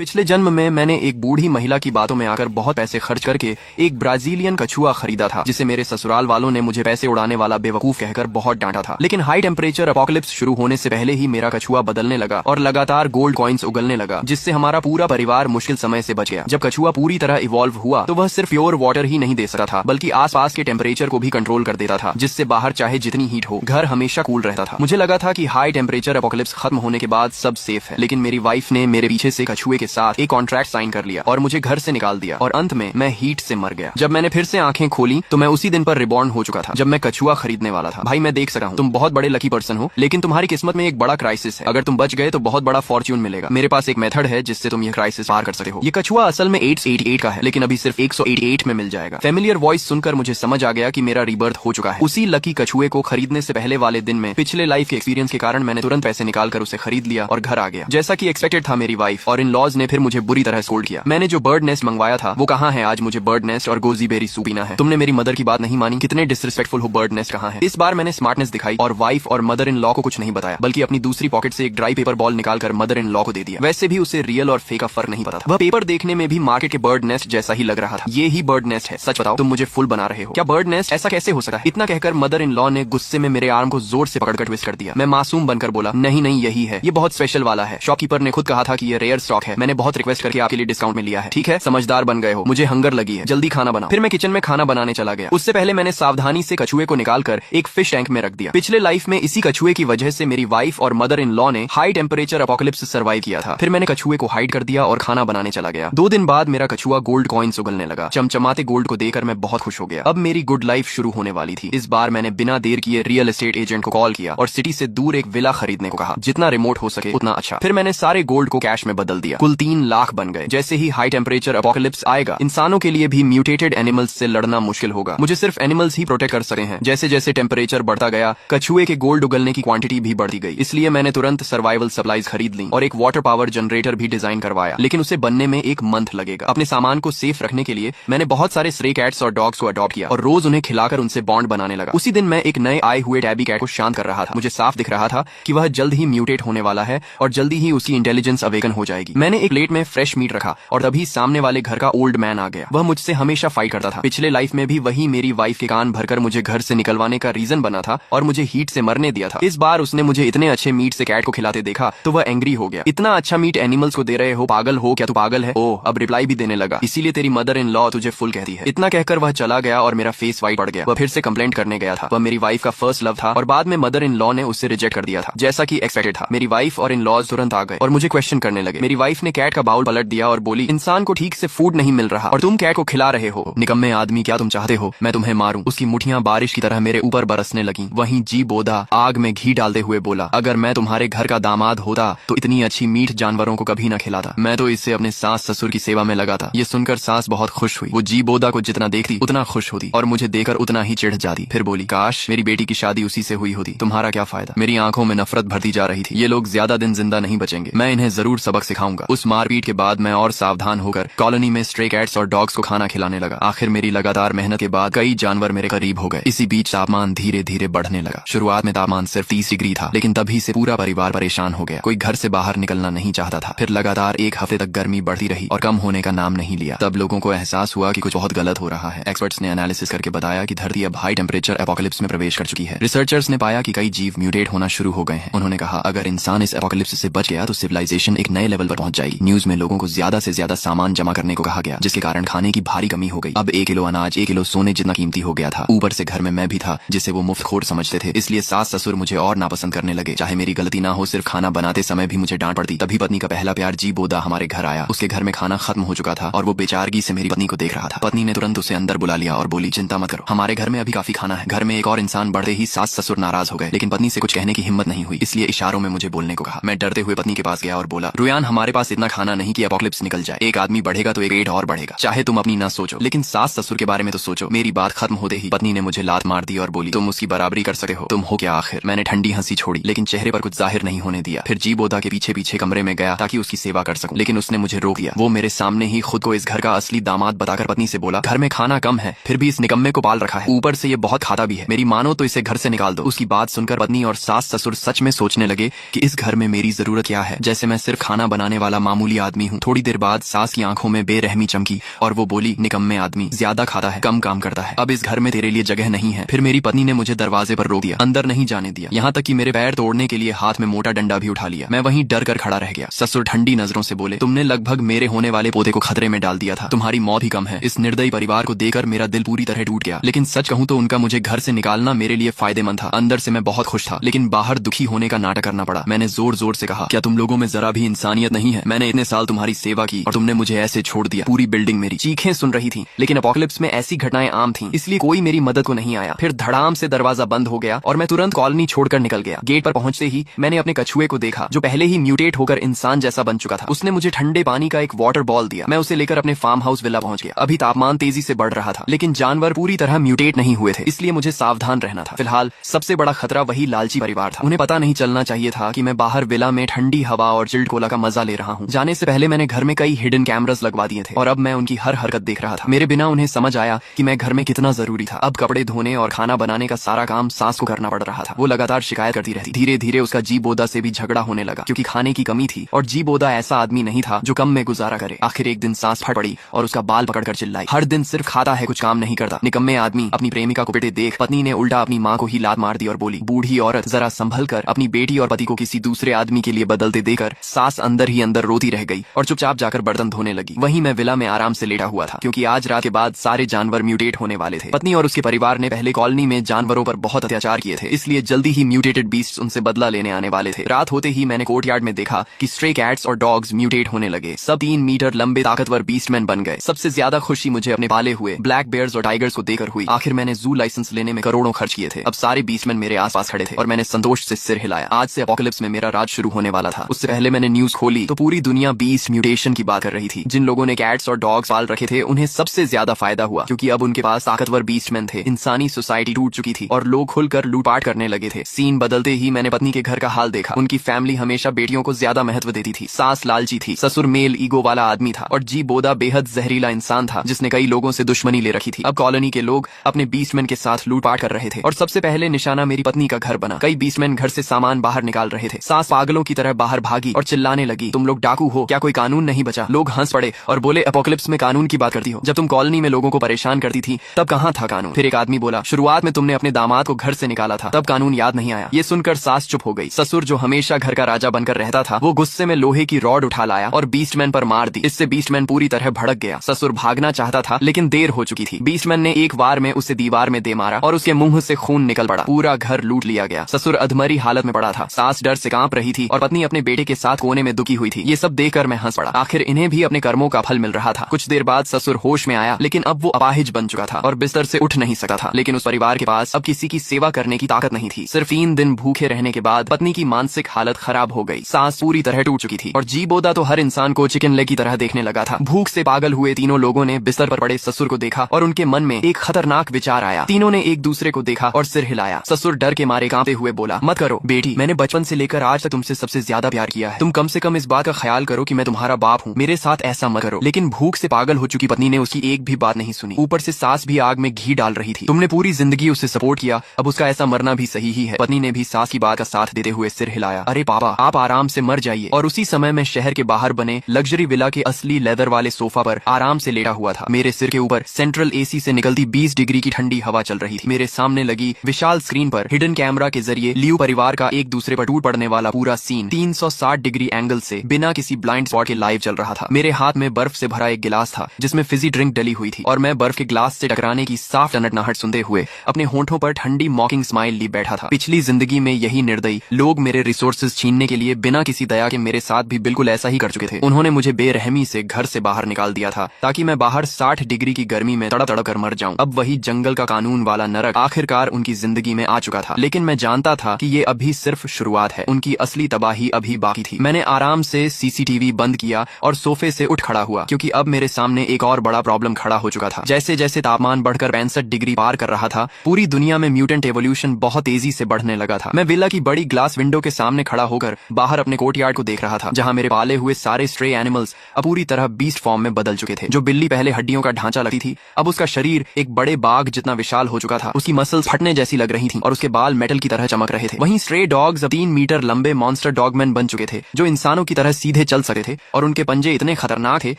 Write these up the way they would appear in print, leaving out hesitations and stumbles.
पिछले जन्म में मैंने एक बूढ़ी महिला की बातों में आकर बहुत पैसे खर्च करके एक ब्राजीलियन कछुआ खरीदा था, जिसे मेरे ससुराल वालों ने मुझे पैसे उड़ाने वाला बेवकूफ कहकर बहुत डांटा था। लेकिन हाई टेम्परेचर अपोकलिप्स शुरू होने से पहले ही मेरा कछुआ बदलने लगा और लगातार गोल्ड कॉइन्स उगलने लगा, जिससे हमारा पूरा परिवार मुश्किल समय से बच गया। जब कछुआ पूरी तरह इवॉल्व हुआ तो वह सिर्फ प्योर वाटर ही नहीं दे सकता था, बल्कि आसपास के टेम्परेचर को भी कंट्रोल कर देता था, जिससे बाहर चाहे जितनी हीट हो घर हमेशा कूल रहता था। मुझे लगा था कि हाई टेम्परेचर अपोकलिप्स खत्म होने के बाद सब सेफ है, लेकिन मेरी वाइफ ने मेरे पीछे से कछुए के साथ एक कॉन्ट्रैक्ट साइन कर लिया और मुझे घर से निकाल दिया और अंत में मैं हीट से मर गया। जब मैंने फिर से आंखें खोली तो मैं उसी दिन पर रिबॉर्न हो चुका था जब मैं कछुआ खरीदने वाला था। भाई मैं देख सका हूँ तुम बहुत बड़े लकी पर्सन हो, लेकिन तुम्हारी किस्मत में एक बड़ा क्राइसिस है। अगर तुम बच गए तो बहुत बड़ा फॉर्च्यून मिलेगा। मेरे पास एक मेथड है जिससे तुम ये क्राइसिस पार कर सकते हो। ये कछुआ असल में 888 का है, लेकिन अभी सिर्फ 188 में मिल जाएगा। फेमिलियर वॉइस सुनकर मुझे समझ आ गया कि मेरा रीबर्थ हो चुका है। उसी लकी कछुए को खरीदने से पहले वाले दिन में पिछले लाइफ के एक्सपीरियंस के कारण मैंने तुरंत पैसे निकाल कर उसे खरीद लिया और घर आ गया। जैसा कि एक्सपेक्टेड था, मेरी वाइफ और इन लॉज ने फिर मुझे बुरी तरह स्कोल्ड किया। मैंने जो बर्ड नेस्ट मंगवाया था वो कहाँ है? आज मुझे बर्ड नेस्ट और गोजी बेरी सूप पीना है। तुमने मेरी मदर की बात नहीं मानी, कितने डिसरिस्पेक्टफुल हो। बर्ड नेस्ट कहाँ है? इस बार मैंने स्मार्टनेस दिखाई और वाइफ और मदर इन लॉ को कुछ नहीं बताया, बल्कि अपनी दूसरी पॉकेट से एक ड्राई पेपर बॉल निकालकर मदर इन लॉ को दे दिया। वैसे भी उसे रियल और फेक का फर्क नहीं पता था। वह पेपर देखने में भी मार्केट के बर्ड नेस्ट जैसा ही लग रहा था। ये ही बर्ड नेस्ट है। सच बताओ, तुम मुझे फुल बना रहे हो क्या? बर्ड नेस्ट ऐसा कैसे हो सकता है? इतना कहकर मदर इन लॉ ने गुस्से में मेरे आर्म को जोर से पकड़कर ट्विस्ट कर दिया। मैं मासूम बनकर बोला, नहीं नहीं, यही है, ये बहुत स्पेशल वाला है। शॉपकीपर ने खुद कहा था कि ये रेयर स्टॉक है। मैंने बहुत रिक्वेस्ट करके आपके लिए डिस्काउंट में लिया है। ठीक है, समझदार बन गए हो। मुझे हंगर लगी है, जल्दी खाना बनाओ। फिर मैं किचन में खाना बनाने चला गया। उससे पहले मैंने सावधानी से कछुए को निकालकर एक फिश टैंक में रख दिया। पिछले लाइफ में इसी कछुए की वजह से मेरी वाइफ और मदर इन लॉ ने हाई टेम्परेचर अपोकलिप्स सर्वाइव किया था। फिर मैंने कछुए को हाइड कर दिया और खाना बनाने चला गया। 2 दिन बाद मेरा कछुआ गोल्ड कॉइन्स उगलने लगा। चमचमाते गोल्ड को देखकर मैं बहुत खुश हो गया। अब मेरी गुड लाइफ शुरू होने वाली थी। इस बार मैंने बिना देर किए रियल एस्टेट एजेंट को कॉल किया और सिटी से दूर एक विला खरीदने को कहा, जितना रिमोट हो सके उतना अच्छा। फिर मैंने सारे गोल्ड को कैश में बदल दिया। कुल 3 लाख बन गए। जैसे ही हाई टेम्परेचर अपोकलिप्स आएगा, इंसानों के लिए भी म्यूटेटेड एनिमल्स से लड़ना मुश्किल होगा। मुझे सिर्फ एनिमल्स ही प्रोटेक्ट कर सकते हैं। जैसे जैसे टेम्परेचर बढ़ता गया, कछुए के गोल्ड उगलने की क्वांटिटी भी बढ़ती गई। इसलिए मैंने तुरंत सर्वाइवल सप्लाईज खरीद ली और एक वाटर पावर जनरेटर भी डिजाइन करवाया, लेकिन उसे बनने में 1 मंथ लगेगा। अपने सामान को सेफ रखने के लिए मैंने बहुत सारे स्ट्रे कैट्स और डॉग्स को अडॉप्ट किया और रोज उन्हें खिलाकर उनसे बॉन्ड बनाने लगा। उसी दिन मैं एक नए आए हुए टैबी कैट को शांत कर रहा था। मुझे साफ दिख रहा था कि वह जल्द ही म्यूटेट होने वाला है और जल्दी ही उसकी इंटेलिजेंस अवेकन हो जाएगी। मैंने एक प्लेट में फ्रेश मीट रखा और तभी सामने वाले घर का ओल्ड मैन आ गया। वह मुझसे हमेशा फाइट करता था। पिछले लाइफ में भी वही मेरी वाइफ के कान भरकर मुझे घर से निकलवाने का रीजन बना था और मुझे हीट से मरने दिया था। इस बार उसने मुझे इतने अच्छे मीट से कैट को खिलाते देखा तो वह एंग्री हो गया। इतना अच्छा मीट एनिमल्स को दे रहे हो, पागल हो क्या? तू पागल है? ओह, अब रिप्लाई भी देने लगा, इसीलिए तेरी मदर इन लॉ तुझे फुल कहती है। इतना कहकर वह चला गया और मेरा फेस वाइट पड़ गया। वह फिर से कंप्लेंट करने गया था। वह मेरी वाइफ का फर्स्ट लव था और बाद में मदर इन लॉ ने उससे रिजेक्ट कर दिया था, जैसा कि एक्सपेक्टेड था। मेरी वाइफ और इन लॉज तुरंत आ गए और मुझे क्वेश्चन करने लगे। मेरी वाइफ ने कैट का बाउल पलट दिया और बोली, इंसान को ठीक से फूड नहीं मिल रहा और तुम कैट को खिला रहे हो। निकम्मे आदमी, क्या तुम चाहते हो मैं तुम्हें मारूं? उसकी मुठियां बारिश की तरह मेरे ऊपर बरसने लगी। वहीं जी बोदा आग में घी डालते हुए बोला, अगर मैं तुम्हारे घर का दामाद होता तो इतनी अच्छी मीट जानवरों को कभी न खिलाता। मैं तो इससे अपने सास ससुर की सेवा में लगा था। ये सुनकर सास बहुत खुश हुई। वो जी बोदा को जितना देखती उतना खुश होती और मुझे देखकर उतना ही चिढ़ जाती। फिर बोली, काश मेरी बेटी की शादी उसी से हुई होती। तुम्हारा क्या फायदा? मेरी आंखों में नफरत भरती जा रही थी। ये लोग ज्यादा दिन जिंदा नहीं बचेंगे। मैं इन्हें जरूर सबक सिखाऊंगा। उस मारपीट के बाद मैं और सावधान होकर कॉलोनी में स्ट्रे कैट्स और डॉग्स को खाना खिलाने लगा। आखिर मेरी लगातार मेहनत के बाद कई जानवर मेरे करीब हो गए। इसी बीच तापमान धीरे धीरे बढ़ने लगा। शुरुआत में तापमान सिर्फ 30 डिग्री था, लेकिन तभी से पूरा परिवार परेशान हो गया। कोई घर से बाहर निकलना नहीं चाहता था। फिर लगातार 1 हफ्ते तक गर्मी बढ़ती रही और कम होने का नाम नहीं लिया। तब लोगों को एहसास हुआ कि कुछ बहुत गलत हो रहा है। एक्सपर्ट्स ने एनालिसिस करके बताया कि धरती अब हाई टेम्परेचर एपोकलिप्स में प्रवेश कर चुकी है। रिसर्चर्स ने पाया कि कई जीव म्यूटेट होना शुरू हो गए हैं। उन्होंने कहा, अगर इंसान इस एपोकलिप्स से बच गया तो सिविलाइजेशन एक नए लेवल पर पहुंच जाएगी। न्यूज में लोगों को ज्यादा से ज्यादा सामान जमा करने को कहा गया, जिसके कारण खाने की भारी कमी हो गई। अब 1 किलो अनाज 1 किलो सोने जितना कीमती हो गया था। ऊपर से घर में मैं भी था जिसे वो मुफ्तखोर समझते थे। इसलिए सास ससुर मुझे और नापसंद करने लगे। चाहे मेरी गलती ना हो, सिर्फ खाना बनाते समय भी मुझे डांट पड़ती। तभी पत्नी का पहला प्यार जी बोदा हमारे घर आया। उसके घर में खाना खत्म हो चुका था और वो बेचारगी से मेरी पत्नी को देख रहा था। पत्नी ने तुरंत उसे अंदर बुला लिया और बोली, चिंता मत करो, हमारे घर में अभी काफी खाना है। घर में एक और इंसान बढ़ते ही सास ससुर नाराज हो गए, लेकिन पत्नी से कुछ कहने की हिम्मत नहीं हुई, इसलिए इशारों में मुझे बोलने को कहा। मैं डरते हुए पत्नी के पास गया और बोला, रुयान, हमारे पास इतना खाना नहीं कि एपोकलिप्स निकल जाए। एक आदमी बढ़ेगा तो एक पेट और बढ़ेगा। चाहे तुम अपनी ना सोचो, लेकिन सास ससुर के बारे में तो सोचो। मेरी बात खत्म होते ही पत्नी ने मुझे लात मार दी और बोली, तुम उसकी बराबरी कर सकते हो, तुम हो क्या आखिर? मैंने ठंडी हंसी छोड़ी, लेकिन चेहरे पर कुछ जाहिर नहीं होने दिया। फिर जी बोदा के पीछे पीछे कमरे में गया ताकि उसकी सेवा कर सकूं, लेकिन उसने मुझे रोक दिया। वो मेरे सामने ही खुद को इस घर का असली दामाद बताकर पत्नी से बोला, घर में खाना कम है, फिर भी इस निकम्मे को पाल रखा है, ऊपर से ये बहुत खाता भी है। मेरी मानो तो इसे घर से निकाल दो। उसकी बात सुनकर पत्नी और सास ससुर सच में सोचने लगे कि इस घर में मेरी जरूरत क्या है। जैसे मैं सिर्फ खाना बनाने वाला मामूली आदमी हूँ। थोड़ी देर बाद सास की आंखों में बेरहमी चमकी और वो बोली, निकम्मे आदमी, ज्यादा खाता है, कम काम करता है, अब इस घर में तेरे लिए जगह नहीं है। फिर मेरी पत्नी ने मुझे दरवाजे पर रोक दिया, अंदर नहीं जाने दिया, यहाँ तक कि मेरे पैर तोड़ने के लिए हाथ में मोटा डंडा भी उठा लिया। मैं वहीं डर कर खड़ा रह गया। ससुर ठंडी नजरों से बोले, तुमने लगभग मेरे होने वाले पोते को खतरे में डाल दिया था, तुम्हारी मौत ही कम है। इस निर्दयी परिवार को देखकर मेरा दिल पूरी तरह टूट गया। लेकिन सच कहूं तो उनका मुझे घर से निकालना मेरे लिए फायदेमंद था। अंदर से मैं बहुत खुश था, लेकिन बाहर दुखी होने का नाटक करना पड़ा। मैंने जोर जोर से कहा, क्या तुम लोगों में जरा भी इंसानियत नहीं है? मैंने इतने साल तुम्हारी सेवा की और तुमने मुझे ऐसे छोड़ दिया। पूरी बिल्डिंग मेरी चीखें सुन रही थी, लेकिन अपोकलिप्स में ऐसी घटनाएं आम थी, इसलिए कोई मेरी मदद को नहीं आया। फिर धड़ाम से दरवाजा बंद हो गया और मैं तुरंत कॉलोनी छोड़कर निकल गया। गेट पर पहुंचते ही मैंने अपने कछुए को देखा, जो पहले ही म्यूटेट होकर इंसान जैसा बन चुका था। उसने मुझे ठंडे पानी का एक वाटर बॉल दिया। मैं उसे लेकर अपने फार्म हाउस विला पहुंच गया। अभी तापमान तेजी से बढ़ रहा था, लेकिन जानवर पूरी तरह म्यूटेट नहीं हुए थे, इसलिए मुझे सावधान रहना था। फिलहाल सबसे बड़ा खतरा वही लालची परिवार था। उन्हें पता नहीं चलना चाहिए था कि मैं बाहर विला में ठंडी हवा और चिल्ड कोला का मजा ले रहा हूँ। जाने से पहले मैंने घर में कई हिडन कैमरास लगवा दिए थे और अब मैं उनकी हर हरकत देख रहा था। मेरे बिना उन्हें समझ आया कि मैं घर में कितना जरूरी था। अब कपड़े धोने और खाना बनाने का सारा काम सास को करना पड़ रहा था। वो लगातार शिकायत करती रहती। धीरे धीरे उसका जी बोदा से भी झगड़ा होने लगा, क्योंकि खाने की कमी थी और जी बोदा ऐसा आदमी नहीं था जो कम में गुजारा करे। आखिर एक दिन सास फट पड़ी और उसका बाल पकड़कर चिल्लाई, हर दिन सिर्फ खाता है, कुछ काम नहीं करता। निकम्मे आदमी, अपनी प्रेमिका को पिटे देख पत्नी ने उल्टा अपनी माँ को ही लात मार दी और बोली, बूढ़ी औरत, जरा संभल कर। अपनी बेटी और पति को किसी दूसरे आदमी के लिए बदलते देकर सास अंदर ही अंदर रोती रह गई और चुपचाप जाकर बर्तन धोने लगी। वहीं मैं विला में आराम से लेटा हुआ था, क्योंकि आज रात के बाद सारे जानवर म्यूटेट होने वाले थे। पत्नी और उसके परिवार ने पहले कॉलोनी में जानवरों पर बहुत अत्याचार किए थे, इसलिए जल्दी ही म्यूटेटेड बीस्ट्स उनसे बदला लेने आने वाले थे। रात होते ही मैंने कोर्टयार्ड में देखा कि स्ट्रे कैट्स और डॉग्स म्यूटेट होने लगे। सब 3 मीटर लंबे ताकतवर बीस्टमैन बन गए। सबसे ज्यादा खुशी मुझे अपने पाले हुए ब्लैक बेयर्स और टाइगर्स को देखकर हुई। आखिर मैंने जू लाइसेंस लेने में करोड़ों खर्च किए थे। अब सारे बीस्टमैन मेरे आसपास खड़े थे और मैंने संतोष से सिर हिलाया। आज से अपोकलिप्स में मेरा राज शुरू होने वाला था। उससे पहले मैंने न्यूज खोली तो पूरी दुनिया बीस्ट म्यूटेशन की बात कर रही थी। जिन लोगों ने कैट्स और डॉग्स पाल रखे थे उन्हें सबसे ज्यादा फायदा हुआ, क्योंकि अब उनके पास ताकतवर बीस्टमैन थे। इंसानी सोसाइटी टूट चुकी थी और लोग खुलकर लूटपाट करने लगे थे। सीन बदलते ही मैंने पत्नी के घर का हाल देखा। उनकी फैमिली हमेशा बेटियों को ज्यादा महत्व देती थी। सास लालची थी, ससुर मेल ईगो वाला आदमी था और जी बोदा बेहद जहरीला इंसान था, जिसने कई लोगों से दुश्मनी ले रखी थी। अब कॉलोनी के लोग अपने बीस्टमैन के साथ लूटपाट कर रहे थे और सबसे पहले निशाना मेरी पत्नी का घर बना। कई बीस्टमैन घर से सामान बाहर निकाल रहे थे। सास पागलों की तरह बाहर भागी और चिल्लाने लगी, तुम लोग डाकू हो क्या? कोई कानून नहीं बचा? लोग हंस पड़े और बोले, अपोकलिप्स में कानून की बात करती हो? जब तुम कॉलोनी में लोगों को परेशान करती थी तब कहाँ था कानून? फिर एक आदमी बोला, शुरुआत में तुमने अपने दामाद को घर से निकाला था, तब कानून याद नहीं आया। ये सुनकर सास चुप हो गई। ससुर जो हमेशा घर का राजा बनकर रहता था, वो गुस्से में लोहे की रॉड उठा लाया और बीस्टमैन पर मार दी। इससे बीस्टमैन पूरी तरह भड़क गया। ससुर भागना चाहता था, लेकिन देर हो चुकी थी। बीस्टमैन ने एक वार में उसे दीवार में दे मारा और उसके मुंह से खून निकल पड़ा। पूरा घर लूट लिया गया। ससुर अधमरी हालत में पड़ा था। सास डर से कांप रही थी और पत्नी अपने बेटे के साथ कोने में दुखी हुई थी। ये सब देखकर मैं हंस पड़ा। आखिर इन्हें भी अपने कर्मों का फल मिल रहा था। कुछ देर बाद ससुर होश में आया, लेकिन अब वो अपाहिज बन चुका था और बिस्तर से उठ नहीं सकता था। लेकिन उस परिवार के पास अब किसी की सेवा करने की ताकत नहीं थी। सिर्फ 3 दिन भूखे रहने के बाद पत्नी की मानसिक हालत खराब हो गई। सास पूरी तरह टूट चुकी थी और जी बोदा तो हर इंसान को चिकन लेग की तरह देखने लगा था। भूख से पागल हुए तीनों लोगों ने बिस्तर पर पड़े ससुर को देखा और उनके मन में एक खतरनाक विचार आया। तीनों ने एक दूसरे को देखा और सिर हिलाया। ससुर डर के मारे कांपते हुए बोला, मत करो बेटी, मैंने बचपन से लेकर आज तक तुमसे सबसे ज्यादा प्यार किया है। तुम कम से कम इस बात का ख्याल करो कि मैं तुम्हारा बाप हूँ। मेरे साथ ऐसा मत करो। लेकिन भूख से पागल हो चुकी पत्नी ने उसकी एक भी बात नहीं सुनी। ऊपर से सास भी आग में घी डाल रही थी। तुमने पूरी जिंदगी उसे सपोर्ट किया, अब उसका ऐसा मरना भी सही ही है। पत्नी ने भी सास की बात का साथ देते हुए सिर हिलाया। अरे पापा, आप आराम से मर जाइए। और उसी समय मैं शहर के बाहर बने लग्जरी विला के असली लेदर वाले सोफा पर आराम से लेटा हुआ था। मेरे सिर के ऊपर सेंट्रल एसी से निकलती 20 डिग्री की ठंडी हवा चल रही थी। मेरे सामने लगी विशाल स्क्रीन पर हिडन कैमरा के जरिए लियू परिवार का एक दूसरे पर टूट पड़ने वाला पूरा सीन 360 डिग्री एंगल से बिना किसी ब्लाइंड स्पॉट के लाइव चल रहा था। मेरे हाथ में बर्फ से भरा एक गिलास था जिसमें फिजी ड्रिंक डली हुई थी और मैं बर्फ के ग्लास से टकराने की साफ टनटनाहट सुनते हुए अपने होंठों पर ठंडी मॉकिंग स्माइल ली बैठा था। पिछली जिंदगी में यही निर्दयी लोग मेरे रिसोर्सेज छीनने के लिए बिना किसी दया के मेरे साथ भी बिल्कुल ऐसा ही कर चुके थे। उन्होंने मुझे बेरहमी से घर से बाहर निकाल दिया था ताकि मैं बाहर 60 डिग्री की गर्मी में तड़प तड़प कर मर जाऊं। अब वही जंगल का कानून वाला नरक आखिरकार उनकी जिंदगी में आ चुका था। लेकिन मैं जानता था कि ये अभी सिर्फ शुरुआत है। उनकी असली तबाही अभी बाकी थी। मैंने आराम से सीसीटीवी बंद किया और सोफे से उठ खड़ा हुआ, क्योंकि अब मेरे सामने एक और बड़ा प्रॉब्लम खड़ा हो चुका था। जैसे जैसे तापमान बढ़कर 65 डिग्री पार कर रहा था, पूरी दुनिया में म्यूटेंट एवोल्यूशन बहुत तेजी से बढ़ने लगा था। मैं विला की बड़ी ग्लास विंडो के सामने खड़ा होकर बाहर अपने कोर्टयार्ड को देख रहा था, जहां मेरे पाले हुए सारे स्ट्रे एनिमल्स अब पूरी तरह बीस्ट फॉर्म में बदल चुके थे। जो बिल्ली पहले हड्डियों का ढांचा लगती थी, अब उसका शरीर एक बड़े बाघ जितना विशाल हो चुका था। उसकी मसल्स फटने जैसी लग रही थी और उसके बाल मेटल की तरह चमक रहे थे। वहीं स्ट्रे डॉग्स अब 3 मीटर लंबे मॉन्स्टर डॉगमैन बन चुके थे, जो इंसानों की तरह सीधे सीधे चल सकते थे और उनके पंजे इतने खतरनाक थे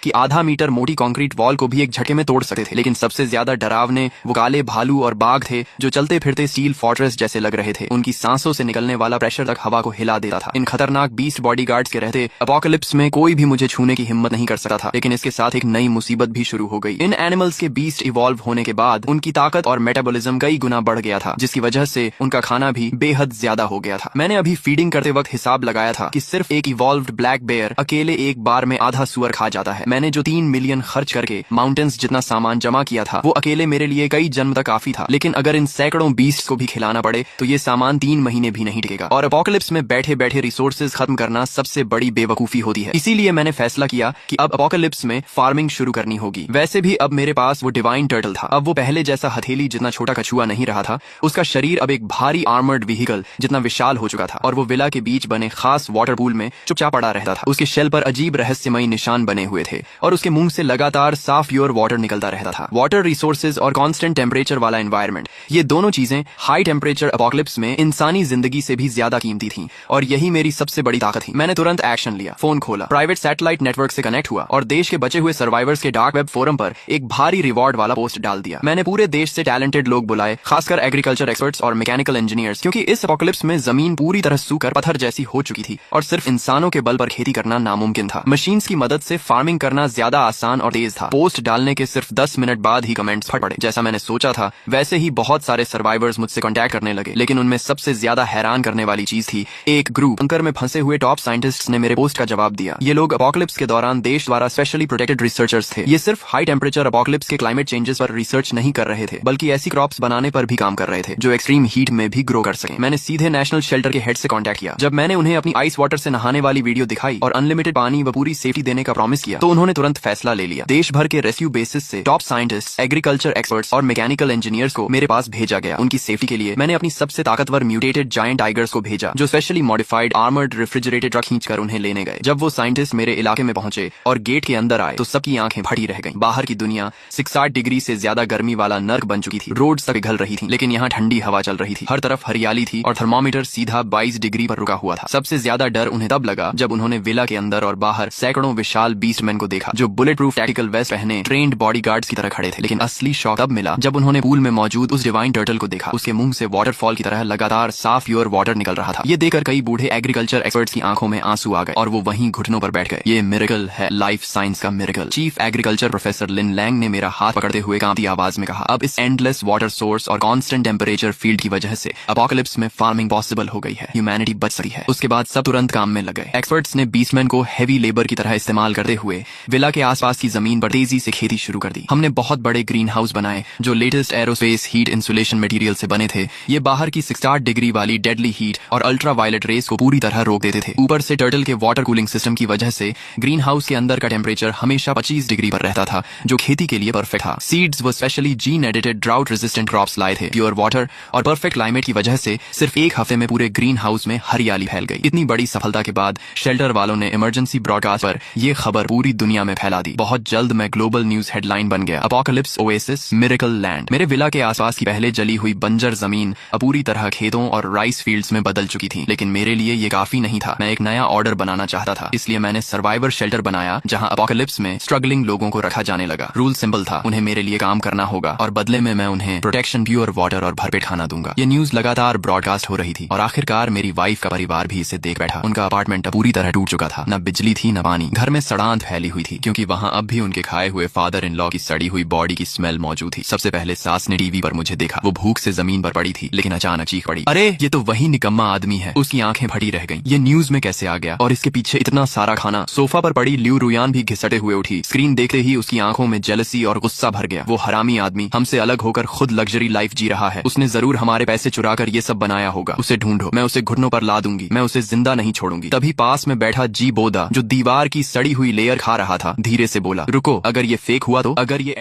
कि आधा मीटर मोटी कंक्रीट वॉल को भी एक झटके में तोड़ सकते थे। लेकिन सबसे ज्यादा डरावने वो काले भालू और बाघ थे जो चलते फिरते स्टील फोर्ट्रेस जैसे लग रहे थे। उनकी सांसों से निकलने वाला प्रेशर तक हवा को हिला देता था। इन खतरनाक बीस्ट बॉडीगार्ड्स के रहते अपोकलिप्स में कोई भी मुझे छूने की हिम्मत नहीं कर सकता था। लेकिन इसके साथ एक नई मुसीबत भी शुरू हो गई। इन एनिमल्स के बीस्ट इवॉल्व होने के बाद उनकी ताकत और मेटाबॉलिज्म कई गुना बढ़ गया था, जिसकी वजह से उनका खाना भी बेहद ज्यादा हो गया था। मैंने अभी फीडिंग करते वक्त हिसाब लगाया था कि सिर्फ एक इवॉल्व्ड ब्लैक बेयर अकेले एक बार में आधा सुअर खा जाता है। मैंने जो 3 मिलियन खर्च करके माउंटेन्स जितना सामान जमा किया था वो अकेले मेरे लिए कई जन्म तक काफी था। लेकिन अगर इन सैकड़ों बीस्ट को भी खिलाना पड़े तो ये सामान 3 महीने भी नहीं टिकेगा। और अपोकलिप्स में बैठे बैठे रिसोर्सेज खत्म करना सबसे बड़ी बेवकूफी होती है। इसीलिए मैंने फैसला किया कि अब अपोकलिप्स में फार्मिंग शुरू करनी होगी। वैसे भी अब मेरे पास वो डिवाइन टर्टल था। अब वो पहले जैसा हथेली जितना छोटा कछुआ नहीं रहा था। उसका शरीर अब एक भारी आर्मर्ड व्हीकल जितना विशाल हो चुका था और वो विला के बीच बने खास वाटर पूल में चुपचाप पड़ा रहता था। उसके शेल पर अजीब रहस्यमयी निशान बने हुए थे और उसके मुंह से लगातार साफ प्योर वाटर निकलता रहता था। वाटर रिसोर्सेज और कांस्टेंट टेम्परेचर वाला एनवायरनमेंट, ये दोनों चीजें हाई टेम्परेचर अपोकलिप्स में इंसानी जिंदगी से भी ज्यादा कीमती थी और यही मेरी सबसे बड़ी ताकत थी। मैंने तुरंत एक्शन लिया, फोन खोला, प्राइवेट सैटेलाइट नेटवर्क से कनेक्ट हुआ और देश के बचे हुए सर्वाइवर्स के डार्क वेब फोरम पर एक भारी रिवॉर्ड वाला पोस्ट डाल दिया। मैंने पूरे देश से टैलेंटेड लोग बुलाए, खासकर एग्रीकल्चर एक्सपर्ट्स और मैकेनिकल इंजीनियर्स, क्योंकि इस अपोकलिप्स में जमीन पूरी तरह सूखकर पत्थर जैसी हो चुकी थी और सिर्फ इंसानों के बल पर खेती करना नामुमकिन था। मशीन्स की मदद से फार्मिंग करना ज्यादा आसान और तेज था। पोस्ट डालने के सिर्फ 10 मिनट बाद ही कमेंट्स फट पड़े। जैसा मैंने सोचा था वैसे ही बहुत सारे सर्वाइवर्स मुझसे कॉन्टैक्ट करने लगे। लेकिन उनमें सबसे ज्यादा हैरान करने वाली चीज थी, एक ग्रुप बंकर में फंसे हुए टॉप साइंटिस्ट्स ने मेरे पोस्ट का जवाब दिया। ये लोग अपोकलिप्स के दौरान देश द्वारा स्पेशली प्रोटेक्टेड रिसर्चर्स थे। ये सिर्फ हाई टेम्परेचर अपोकलिप्स के क्लाइमेट चेंजेस पर रिसर्च नहीं कर रहे थे, बल्कि ऐसी क्रॉप्स बनाने पर भी काम कर रहे थे जो एक्सट्रीम हीट में भी ग्रो कर सके। मैंने सीधे नेशनल शेल्टर के हेड से कॉन्टैक्ट किया। जब मैंने उन्हें अपनी आइस वाटर से नहाने वाली वीडियो दिखाई और अनलिमिटेड पानी व पूरी सेफ्टी देने का प्रॉमिस किया तो उन्होंने तुरंत फैसला ले लिया। देश भर के रेस्क्यू बेसिस से टॉप साइंटिस्ट, एग्रीकल्चर एक्सपर्ट्स और मैकेनिकल इंजीनियर्स को मेरे पास भेजा गया। उनकी सेफ्टी के लिए मैंने अपनी सबसे ताकतवर म्यूटेटेड जायंट टाइगर्स को भेजा जो specially modified armoured refrigerated truck खींचकर उन्हें लेने गए। जब वो साइंटिस्ट मेरे इलाके में पहुंचे और गेट के अंदर आए तो सबकी आंखें फटी रह गईं। बाहर की दुनिया 60 डिग्री से ज्यादा गर्मी वाला नर्क बन चुकी थी। रोड्स तक पिघल रही थी, लेकिन यहाँ ठंडी हवा चल रही थी। हर तरफ हरियाली थी और थर्मोमीटर सीधा 22 डिग्री पर रुका हुआ था। सबसे ज्यादा डर उन्हें तब लगा जब उन्होंने विला के अंदर और बाहर सैकड़ों विशाल बीस्टमैन को देखा जो बुलेट प्रूफ टैक्टिकल वेस्ट पहने ट्रेन्ड बॉडीगार्ड्स की तरह खड़े थे। लेकिन असली शॉक तब मिला जब उन्होंने पूल में मौजूद उस डिवाइन टर्टल को देखा। उसके मुंह से वाटरफॉल की तरह लगातार साफ प्योर वाटर निकल रहा था। ये देखकर कई बूढ़े एग्रीकल्चर एक्सपर्ट्स की आंखों में आंसू आ गए और वो वहीं घुटनों पर बैठ गए। ये मिरेकल है, लाइफ साइंस का मिरेकल। चीफ एग्रीकल्चर प्रोफेसर लिन लैंग ने मेरा हाथ पकड़ते हुए कांपती आवाज में कहा, अब इस एंडलेस वाटर सोर्स और कांस्टेंट टेम्परेचर फील्ड की वजह से अपोकलिप्स में फार्मिंग पॉसिबल हो गई है। ह्यूमैनिटी बच सकी है। उसके बाद सब तुरंत काम में लग गए। एक्सपर्ट्स ने बीस्टमैन को हैवी लेबर की तरह इस्तेमाल करते हुए विला के आसपास की जमीन पर तेजी से खेती शुरू कर दी। हमने बहुत बड़े ग्रीन हाउस बनाए जो latest aerospace heat insulation material से बने थे। ये बाहर की 60 डिग्री वाली डेडली हीट और अल्ट्रा वायलेट रेस को पूरी तरह रोक देते थे। ऊपर से टर्टल के वाटर कूलिंग सिस्टम की वजह से ग्रीन हाउस के अंदर का टेम्परेचर हमेशा 25 डिग्री पर रहता था जो खेती के लिए परफेक्ट था। सीड्स व specially gene edited drought resistant crops लाए थे। प्योर वाटर और परफेक्ट क्लाइमेट की वजह से सिर्फ एक हफ्ते में पूरे ग्रीन हाउस में हरियाली फैल गई। इतनी बड़ी सफलता के बाद शेल्टर वालों ने इमरजेंसी ब्रॉडकास्ट पर यह खबर पूरी दुनिया में फैला दी। बहुत जल्द मैं ग्लोबल न्यूज हेडलाइन बन गया। Apocalypse oasis miracle land. मेरे विला के आसपास की पहले जली हुई बंजर जमीन अब पूरी तरह खेतों और राइस फील्ड्स में बदल चुकी थी। लेकिन मेरे लिए ये काफी नहीं था। मैं एक नया ऑर्डर बनाना चाहता था, इसलिए मैंने सर्वाइवर शेल्टर बनाया जहां अपोकलिप्स में स्ट्रगलिंग लोगों को रखा जाने लगा। रूल सिंपल था, उन्हें मेरे लिए काम करना होगा और बदले में मैं उन्हें प्रोटेक्शन, प्योर वाटर और भरपेट खाना दूंगा। ये न्यूज लगातार ब्रॉडकास्ट हो रही थी और आखिरकार मेरी वाइफ का परिवार भी इसे देख बैठा। उनका अपार्टमेंट पूरी तरह टूट चुका था। न बिजली थी न पानी। घर में सड़ांत फैली हुई थी क्योंकि वहां अब भी उनके खाए हुए फादर इन लॉ की सड़ी हुई बॉडी की स्मेल मौजूद थी। सबसे पहले सास ने टीवी पर मुझे देखा। वो भूख से जमीन पर पड़ी थी लेकिन अचानक चीख पड़ी, अरे ये तो वही निकम्मा आदमी है। उसकी आंखें फटी रह गईं। ये न्यूज में कैसे आ गया और इसके पीछे इतना सारा खाना। सोफा पर पड़ी ल्यू रुयान भी घिसटे हुए उठी। स्क्रीन देखते ही उसकी आंखों में जेलसी और गुस्सा भर गया। वो हरामी आदमी हमसे अलग होकर खुद लग्जरी लाइफ जी रहा है। उसने जरूर हमारे पैसे चुरा कर ये सब बनाया होगा। उसे ढूंढो, मैं उसे घुटनों पर ला दूंगी। मैं उसे जिंदा नहीं छोड़ूंगी। तभी पास में बैठा जी बोदा जो दीवार की सड़ी हुई लेयर खा रहा था धीरे से बोला, रुको, अगर ये फेक हुआ तो, अगर ये